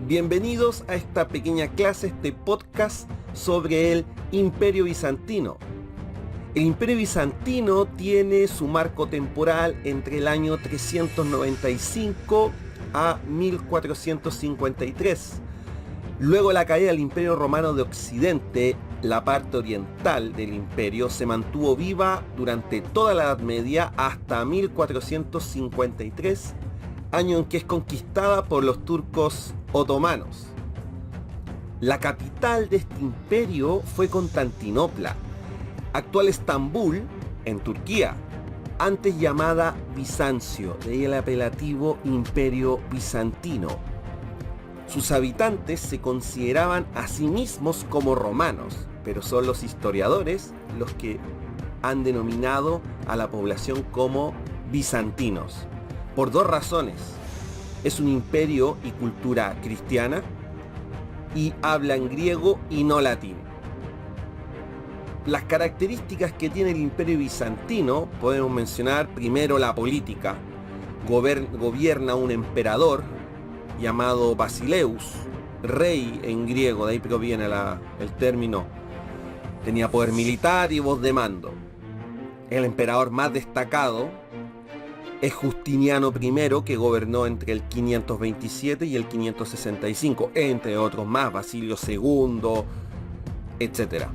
Bienvenidos a esta pequeña clase, este podcast sobre el Imperio Bizantino. El Imperio Bizantino tiene su marco temporal entre el año 395 a 1453. Luego de la caída del Imperio Romano de Occidente, la parte oriental del imperio se mantuvo viva durante toda la Edad Media hasta 1453, año en que es conquistada por los turcos otomanos. La capital de este imperio fue Constantinopla, actual Estambul, en Turquía, antes llamada Bizancio, de ahí el apelativo Imperio Bizantino. Sus habitantes se consideraban a sí mismos como romanos, pero son los historiadores los que han denominado a la población como bizantinos, por dos razones. Es un imperio y cultura cristiana y hablan griego y no latín. Las características que tiene el imperio bizantino podemos mencionar primero la política. Gobierna un emperador llamado Basileus, rey en griego, de ahí proviene el término. Tenía poder militar y voz de mando. El emperador más destacado es Justiniano I, que gobernó entre el 527 y el 565, entre otros más, Basilio II, etc.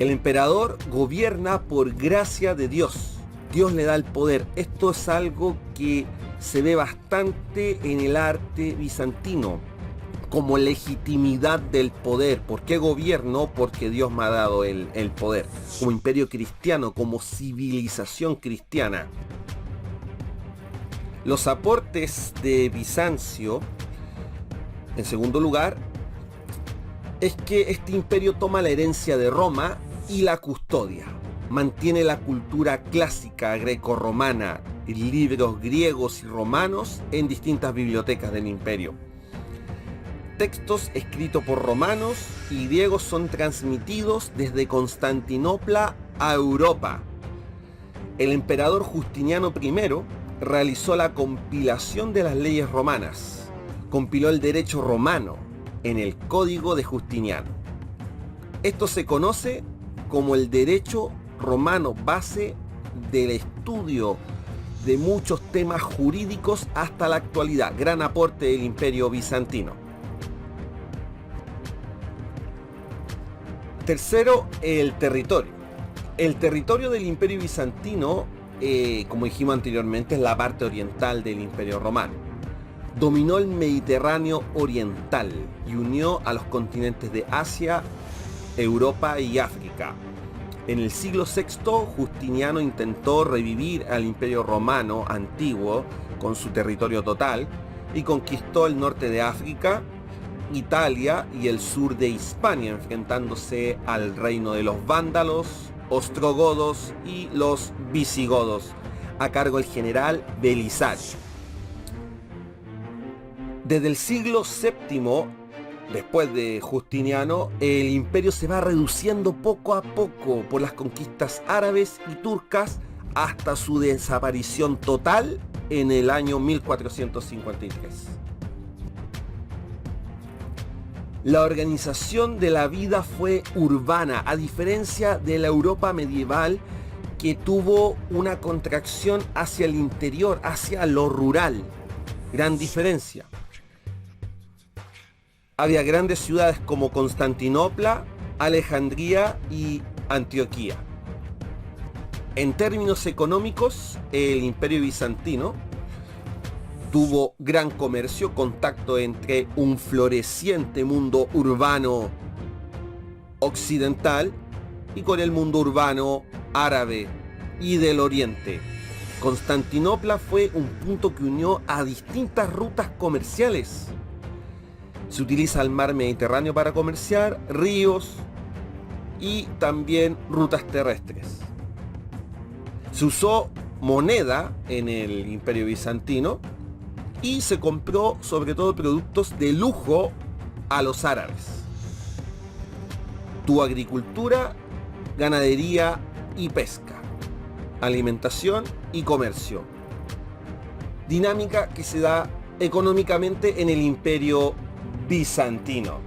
El emperador gobierna por gracia de Dios. Dios le da el poder. Esto es algo que se ve bastante en el arte bizantino, como legitimidad del poder. ¿Por qué gobierno? Porque Dios me ha dado el poder. Como imperio cristiano, como civilización cristiana. Los aportes de Bizancio, en segundo lugar, es que este imperio toma la herencia de Roma y la custodia. Mantiene la cultura clásica greco-romana, libros griegos y romanos en distintas bibliotecas del imperio. Textos escritos por romanos y griegos son transmitidos desde Constantinopla a Europa. El emperador Justiniano I realizó la compilación de las leyes romanas. Compiló el derecho romano en el Código de Justiniano. Esto se conoce como el derecho romano, base del estudio de muchos temas jurídicos hasta la actualidad. Gran aporte del imperio bizantino. Tercero, el territorio. El territorio del imperio bizantino, como dijimos anteriormente, es la parte oriental del imperio romano. Dominó el Mediterráneo oriental y unió a los continentes de Asia, Europa y África. En el siglo VI, Justiniano intentó revivir al imperio romano antiguo con su territorio total y conquistó el norte de África, Italia y el sur de Hispania, enfrentándose al reino de los vándalos, ostrogodos y los visigodos, a cargo del general Belisario. Desde el siglo VII, después de Justiniano, el imperio se va reduciendo poco a poco por las conquistas árabes y turcas hasta su desaparición total en el año 1453. La organización de la vida fue urbana, a diferencia de la Europa medieval, que tuvo una contracción hacia el interior, hacia lo rural. Gran diferencia. Había grandes ciudades como Constantinopla, Alejandría y Antioquía. En términos económicos, el imperio bizantino tuvo gran comercio, contacto entre un floreciente mundo urbano occidental y con el mundo urbano árabe y del oriente. Constantinopla fue un punto que unió a distintas rutas comerciales. Se utiliza el mar Mediterráneo para comerciar, ríos y también rutas terrestres. Se usó moneda en el imperio bizantino y se compró sobre todo productos de lujo a los árabes. Tuvo agricultura, ganadería y pesca, alimentación y comercio. Dinámica que se da económicamente en el Imperio Bizantino.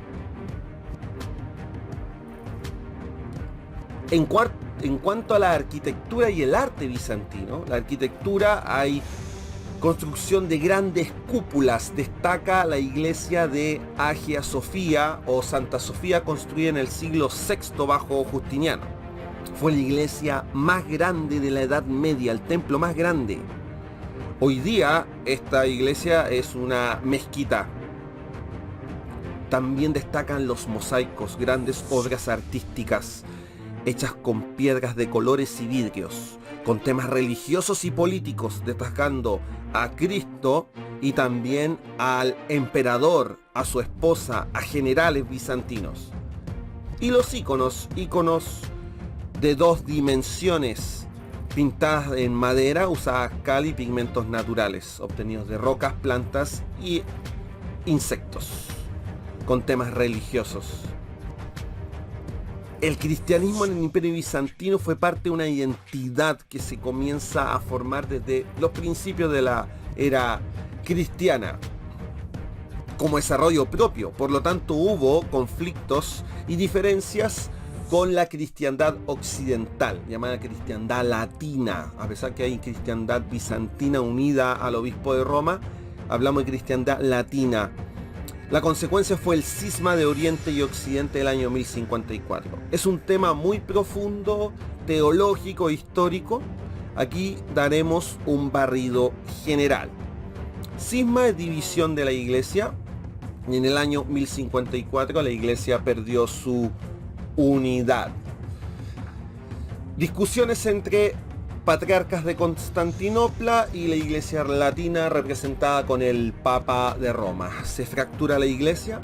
En cuanto a la arquitectura y el arte bizantino, la arquitectura hay construcción de grandes cúpulas. Destaca la iglesia de Hagia Sofía o Santa Sofía, construida en el siglo VI bajo Justiniano. Fue la iglesia más grande de la Edad Media, el templo más grande. Hoy día esta iglesia es una mezquita. También destacan los mosaicos, grandes obras artísticas hechas con piedras de colores y vidrios, con temas religiosos y políticos, destacando a Cristo y también al emperador, a su esposa, a generales bizantinos. Y los íconos de 2 dimensiones, pintadas en madera, usadas cal y pigmentos naturales, obtenidos de rocas, plantas y insectos, con temas religiosos. El cristianismo en el Imperio Bizantino fue parte de una identidad que se comienza a formar desde los principios de la era cristiana, como desarrollo propio. Por lo tanto, hubo conflictos y diferencias con la cristiandad occidental, llamada cristiandad latina. A pesar que hay cristiandad bizantina unida al obispo de Roma, hablamos de cristiandad latina. La consecuencia fue el cisma de Oriente y Occidente del año 1054. Es un tema muy profundo, teológico, histórico. Aquí daremos un barrido general. Cisma es división de la iglesia. Y en el año 1054 la iglesia perdió su unidad. Discusiones entre patriarcas de Constantinopla y la iglesia latina representada con el Papa de Roma. Se fractura la iglesia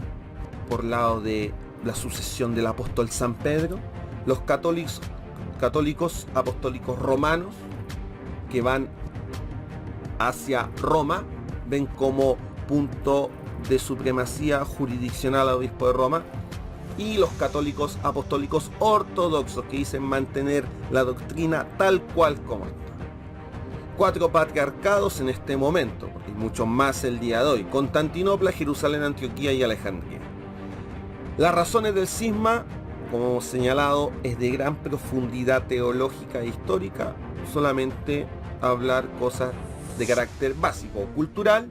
por lado de la sucesión del apóstol San Pedro. Los católicos apostólicos romanos que van hacia Roma ven como punto de supremacía jurisdiccional al obispo de Roma, y los católicos apostólicos ortodoxos que dicen mantener la doctrina tal cual como está. 4 patriarcados en este momento, porque hay muchos más el día de hoy: Constantinopla, Jerusalén, Antioquía y Alejandría. Las razones del cisma, como hemos señalado, es de gran profundidad teológica e histórica. Solamente hablar cosas de carácter básico, cultural.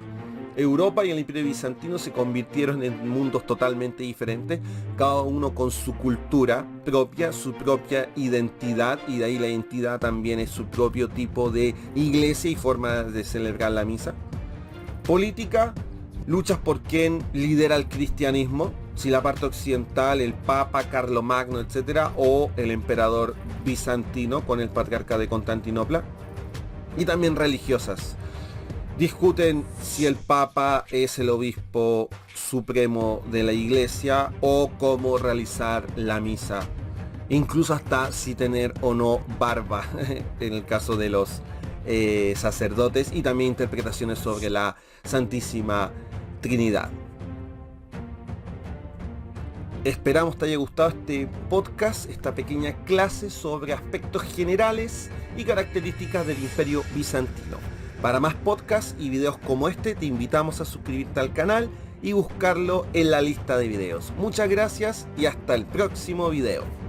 Europa y el Imperio Bizantino se convirtieron en mundos totalmente diferentes, cada uno con su cultura propia, su propia identidad, y de ahí la identidad también es su propio tipo de iglesia y forma de celebrar la misa. Política, luchas por quién lidera el cristianismo, si la parte occidental, el Papa, Carlomagno, etcétera, o el emperador bizantino con el patriarca de Constantinopla. Y también religiosas. Discuten si el Papa es el obispo supremo de la iglesia o cómo realizar la misa. Incluso hasta si tener o no barba en el caso de los sacerdotes, y también interpretaciones sobre la Santísima Trinidad. Esperamos te haya gustado este podcast, esta pequeña clase sobre aspectos generales y características del Imperio Bizantino. Para más podcasts y videos como este, te invitamos a suscribirte al canal y buscarlo en la lista de videos. Muchas gracias y hasta el próximo video.